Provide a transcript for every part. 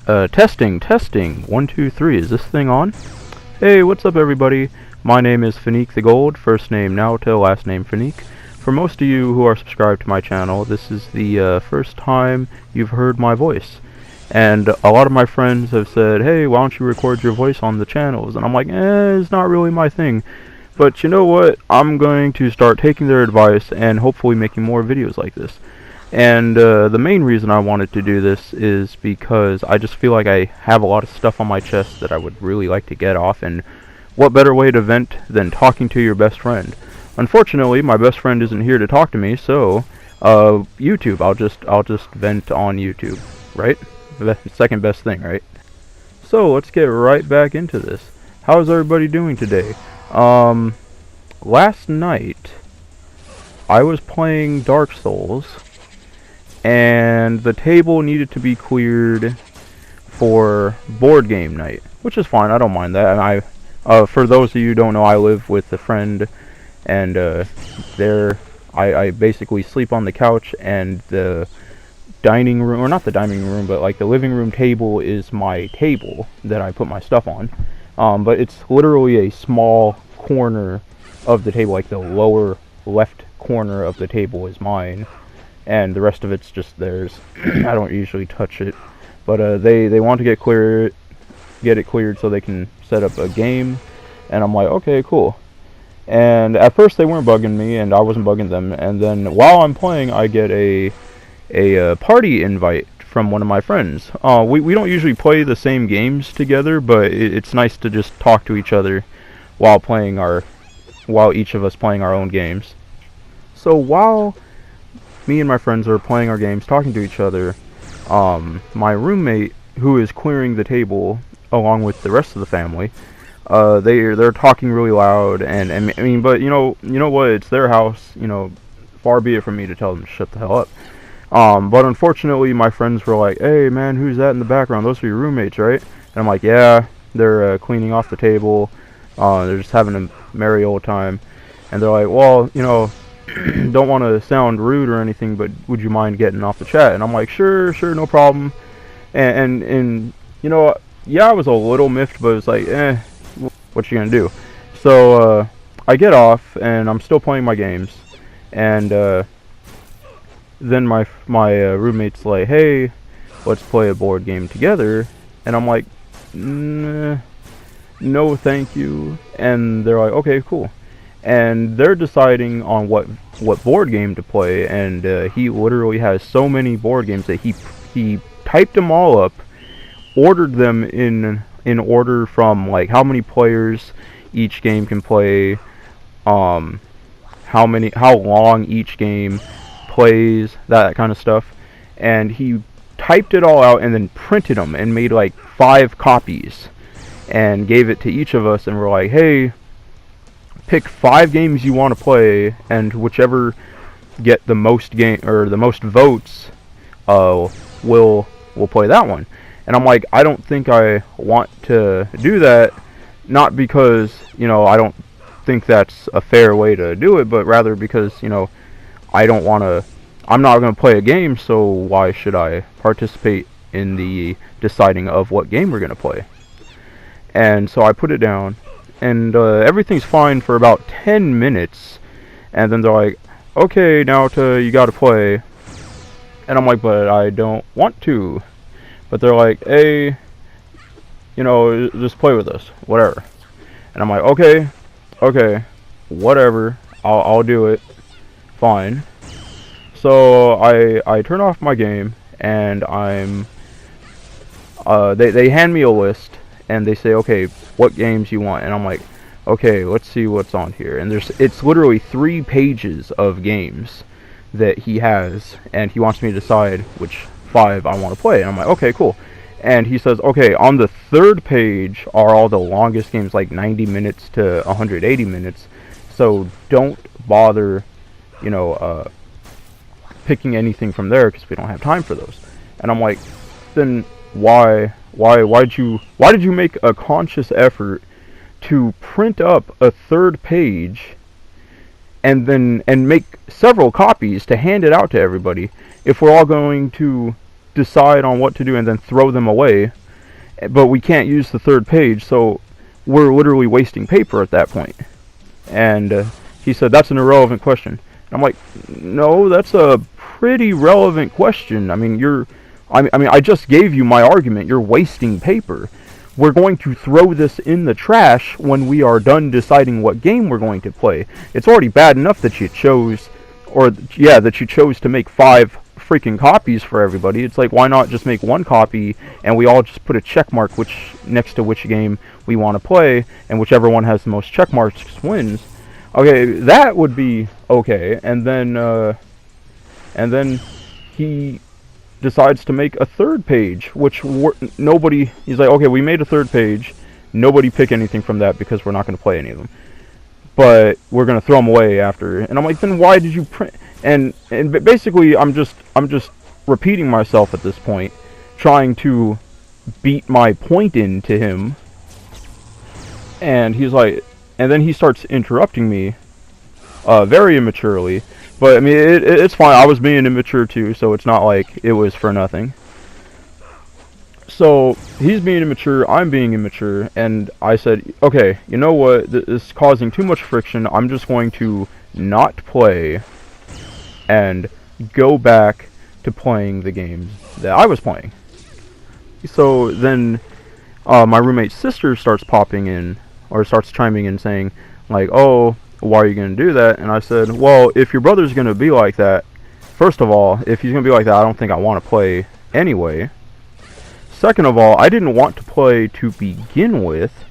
Testing. 1, 2, 3. Is this thing on? Hey, what's up, everybody? My name is Fanique the Gold, first name Naoto, last name Fanique. For most of you who are subscribed to my channel, this is the first time you've heard my voice. And a lot of my friends have said, hey, why don't you record your voice on the channels? And I'm like, it's not really my thing. But you know what? I'm going to start taking their advice and hopefully making more videos like this. And the main reason I wanted to do this is because I just feel like I have a lot of stuff on my chest that I would really like to get off, and what better way to vent than talking to your best friend? Unfortunately, my best friend isn't here to talk to me, so YouTube. I'll just vent on YouTube, right? The second best thing, right? So let's get right back into this. How's everybody doing today? Last night I was playing Dark Souls, and the table needed to be cleared for board game night, which is fine. I don't mind that. And for those of you who don't know, I live with a friend, and I basically sleep on the couch, and the dining room, or not the dining room, but like the living room table is my table that I put my stuff on. But it's literally a small corner of the table, like the lower left corner of the table is mine, and the rest of it's just theirs. I don't usually touch it, but they want to get it cleared so they can set up a game, and I'm like, okay, cool. And at first they weren't bugging me, and I wasn't bugging them, and then while I'm playing, I get a party invite from one of my friends. We don't usually play the same games together, but it's nice to just talk to each other while each of us playing our own games. So while me and my friends are playing our games, talking to each other, my roommate, who is clearing the table along with the rest of the family, they're talking really loud, and I mean, but you know what? It's their house. Far be it from me to tell them to shut the hell up. But unfortunately, my friends were like, "Hey, man, who's that in the background? Those are your roommates, right?" And I'm like, "Yeah, they're cleaning off the table. They're just having a merry old time." And they're like, "Well, don't want to sound rude or anything, but would you mind getting off the chat?" And I'm like, sure, no problem. And yeah, I was a little miffed, but it's like, what you gonna do? So I get off, and I'm still playing my games, and then my roommate's like, hey, let's play a board game together. And I'm like, no thank you. And they're like, okay, cool. And they're deciding on what board game to play, and he literally has so many board games that he typed them all up, ordered them in order from like how many players each game can play, how long each game plays, that kind of stuff, and he typed it all out and then printed them and made like 5 copies and gave it to each of us, and we're like, hey, pick 5 games you want to play, and whichever get the most the most votes, will play that one. And I'm like, I don't think I want to do that, not because I don't think that's a fair way to do it, but rather because I'm not going to play a game, so why should I participate in the deciding of what game we're going to play? And so I put it down, and everything's fine for about 10 minutes, and then they're like, okay, now you gotta play. And I'm like, but I don't want to. But they're like, hey, just play with us, whatever. And I'm like, okay, whatever, I'll do it, fine. So I turn off my game, and they hand me a list, and they say, okay, what games you want? And I'm like, okay, let's see what's on here. And it's literally 3 pages of games that he has, and he wants me to decide which 5 I want to play. And I'm like, okay, cool. And he says, okay, on the 3rd page are all the longest games, like 90 minutes to 180 minutes. So don't bother, picking anything from there, because we don't have time for those. And I'm like, then why did you make a conscious effort to print up a 3rd page and make several copies to hand it out to everybody if we're all going to decide on what to do and then throw them away, but we can't use the third page, so we're literally wasting paper at that point. And he said, that's an irrelevant question. And I'm like, no, that's a pretty relevant question. I mean, I just gave you my argument. You're wasting paper. We're going to throw this in the trash when we are done deciding what game we're going to play. It's already bad enough that you chose, that you chose to make 5 freaking copies for everybody. It's like, why not just make 1 copy and we all just put a check mark next to which game we want to play, and whichever one has the most check marks wins. Okay, that would be okay. And then he decides to make a third page, which nobody. He's like, okay, we made a third page. Nobody pick anything from that because we're not going to play any of them. But we're going to throw them away after. And I'm like, then why did you print? And basically, I'm just repeating myself at this point, trying to beat my point into him. And he's like, and then he starts interrupting me, very immaturely. But I mean, it's fine. I was being immature too, so it's not like it was for nothing. So he's being immature, I'm being immature, and I said, okay, you know what? This is causing too much friction. I'm just going to not play and go back to playing the games that I was playing. So then my roommate's sister starts popping in, or starts chiming in saying, like, oh, why are you going to do that? And I said, well, if your brother's going to be like that, first of all, if he's going to be like that, I don't think I want to play anyway. Second of all, I didn't want to play to begin with.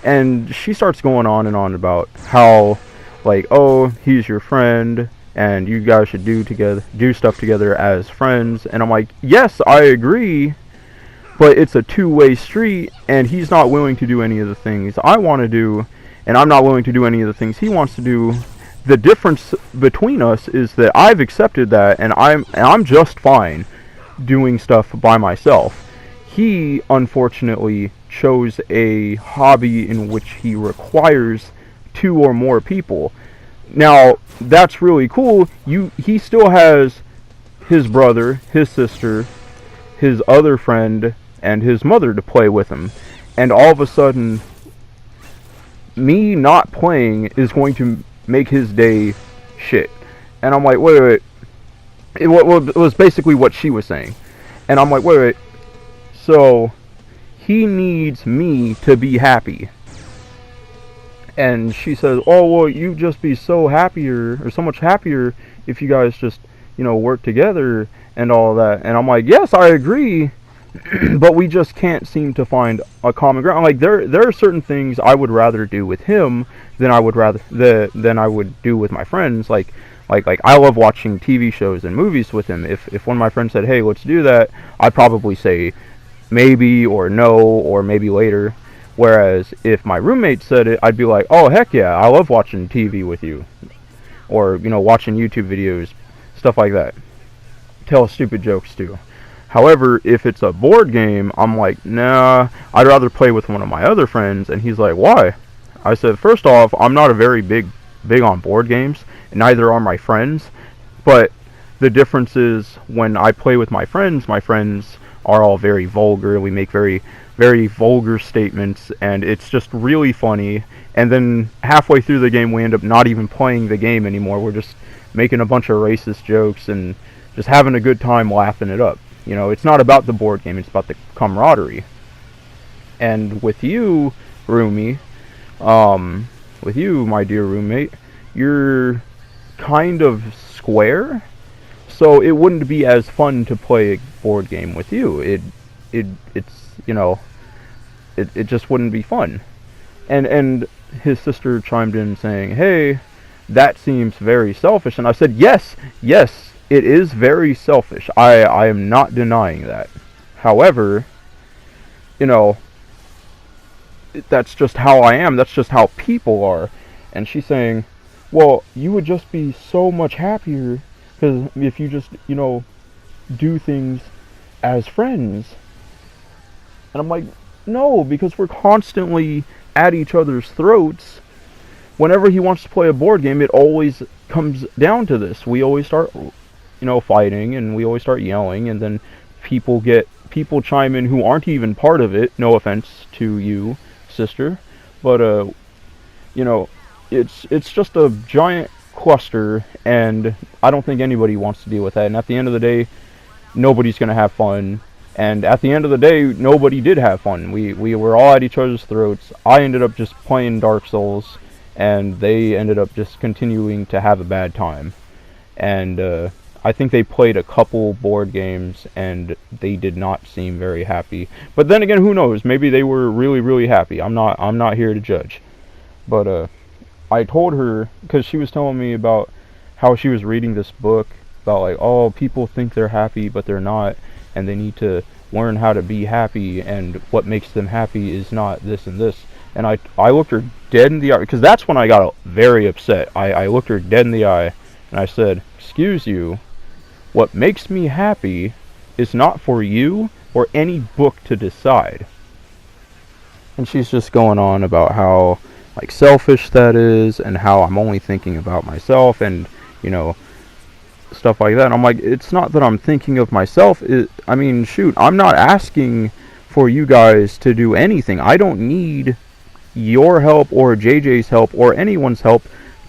And she starts going on and on about how, like, oh, he's your friend, and you guys should do stuff together as friends. And I'm like, yes, I agree, but it's a two-way street, and he's not willing to do any of the things I want to do, and I'm not willing to do any of the things he wants to do. The difference between us is that I've accepted that, and I'm just fine doing stuff by myself. He, unfortunately, chose a hobby in which he requires 2 or more people. Now, that's really cool. He still has his brother, his sister, his other friend, and his mother to play with him. And all of a sudden, me not playing is going to make his day shit. And I'm like, wait. It was basically what she was saying. And I'm like, wait. So, he needs me to be happy. And she says, oh, well, you'd just be so happier, or so much happier, if you guys just, work together and all that. And I'm like, yes, I agree, but we just can't seem to find a common ground. Like, there are certain things I would rather do with him than I would do with my friends. Like I love watching TV shows and movies with him. If one of my friends said, hey, let's do that, I'd probably say maybe or no or maybe later. Whereas if my roommate said it, I'd be like, oh, heck yeah, I love watching TV with you. Or, watching YouTube videos, stuff like that. Tell stupid jokes too. However, if it's a board game, I'm like, nah, I'd rather play with one of my other friends. And he's like, why? I said, first off, I'm not a very big on board games, and neither are my friends. But the difference is when I play with my friends are all very vulgar. We make very, very vulgar statements, and it's just really funny. And then halfway through the game, we end up not even playing the game anymore. We're just making a bunch of racist jokes and just having a good time laughing it up. It's not about the board game, it's about the camaraderie. And with you, roomie, with you, my dear roommate, you're kind of square, so it wouldn't be as fun to play a board game with you. It just wouldn't be fun. And his sister chimed in saying, hey, that seems very selfish. And I said, yes, it is very selfish. I am not denying that. However, that's just how I am. That's just how people are. And she's saying, well, you would just be so much happier because if you just, do things as friends. And I'm like, no, because we're constantly at each other's throats. Whenever he wants to play a board game, it always comes down to this. We always start, fighting, and we always start yelling, and then people chime in who aren't even part of it. No offense to you, sister, but you know, it's just a giant cluster, and I don't think anybody wants to deal with that. And at the end of the day, nobody's gonna have fun. And at the end of the day, nobody did have fun. We were all at each other's throats. I ended up just playing Dark Souls, and they ended up just continuing to have a bad time. And I think they played a couple board games, and they did not seem very happy. But then again, who knows? Maybe they were really, really happy. I'm not here to judge. But I told her, because she was telling me about how she was reading this book about, like, oh, people think they're happy, but they're not, and they need to learn how to be happy, and what makes them happy is not this and this. And I looked her dead in the eye, because that's when I got very upset. I looked her dead in the eye, and I said, excuse you, what makes me happy is not for you or any book to decide. And she's just going on about how, like, selfish that is, and how I'm only thinking about myself, and, you know, stuff like that. And I'm like, it's not that I'm thinking of myself. I mean, shoot, I'm not asking for you guys to do anything. I don't need your help or JJ's help or anyone's help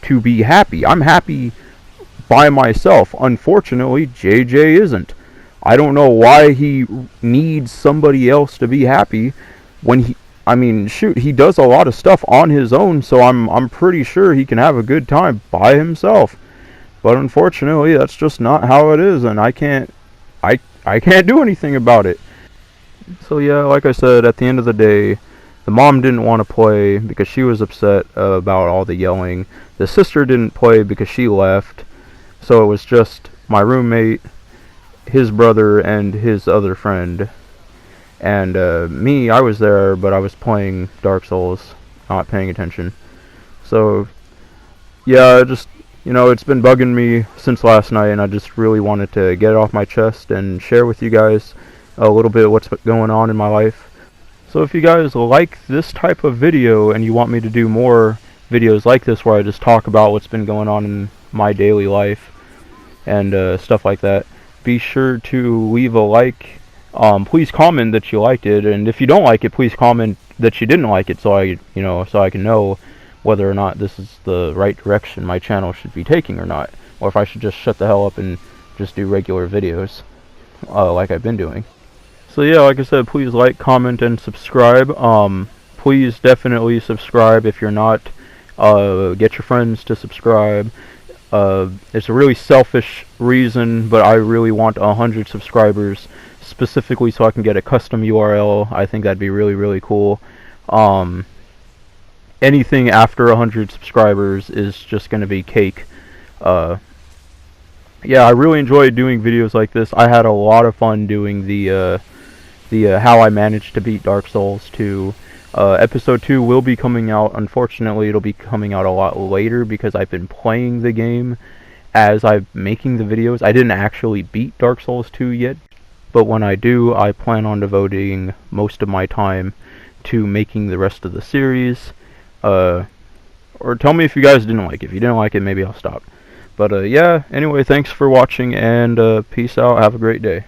to be happy. I'm happy by myself. Unfortunately, JJ isn't. I don't know why he needs somebody else to be happy when I mean, shoot, he does a lot of stuff on his own, so I'm pretty sure he can have a good time by himself. But unfortunately, that's just not how it is, and I can't do anything about it. So yeah, like I said, at the end of the day, the mom didn't want to play because she was upset about all the yelling. The sister didn't play because she left. So it was just my roommate, his brother, and his other friend. And me, I was there, but I was playing Dark Souls, not paying attention. So yeah, just, you know, it's been bugging me since last night, and I just really wanted to get it off my chest and share with you guys a little bit of what's going on in my life. So if you guys like this type of video and you want me to do more videos like this where I just talk about what's been going on in my daily life and stuff like that, be sure to leave a like. Please comment that you liked it, and if you don't like it, please comment that you didn't like it, so I can know whether or not this is the right direction my channel should be taking or not, or if I should just shut the hell up and just do regular videos like I've been doing. So yeah, like I said, please like, comment, and subscribe. Please definitely subscribe if you're not. Get your friends to subscribe. It's a really selfish reason, but I really want 100 subscribers, specifically so I can get a custom URL. I think that'd be really, really cool. Anything after 100 subscribers is just going to be cake. Yeah, I really enjoyed doing videos like this. I had a lot of fun doing the how I managed to beat Dark Souls 2. Episode 2 will be coming out. Unfortunately, it'll be coming out a lot later because I've been playing the game as I'm making the videos. I didn't actually beat Dark Souls 2 yet, but when I do, I plan on devoting most of my time to making the rest of the series. Or tell me if you guys didn't like it. If you didn't like it, maybe I'll stop. But yeah, anyway, thanks for watching, and peace out. Have a great day.